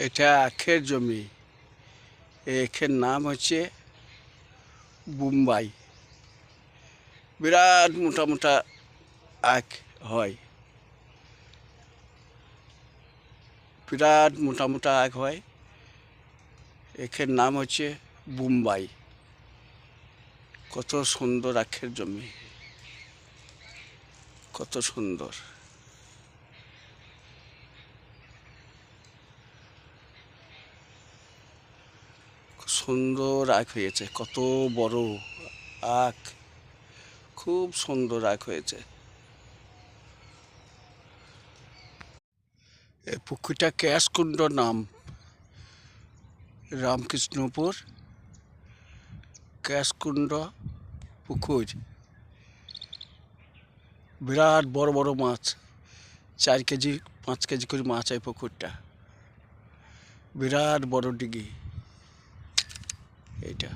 এটা আখের জমি। এই আখের নাম হচ্ছে বোম্বাই। বিরাট মোটা মোটা আখ হয়, বিরাট মোটা মোটা আখ হয়। আখের নাম হচ্ছে বোম্বাই। কত সুন্দর আখের জমি, কত সুন্দর। সুন্দর আখ হয়েছে, কত বড় আখ, খুব সুন্দর আখ হয়েছে। এই পুকুরটা ক্যাশকুণ্ড নাম, রামকৃষ্ণপুর ক্যাশকুণ্ড পুকুর। বিরাট বড় বড় মাছ, 4 কেজি 5 কেজি করে মাছ এই পুকুরটা। বিরাট বড় ডিগি এইটা।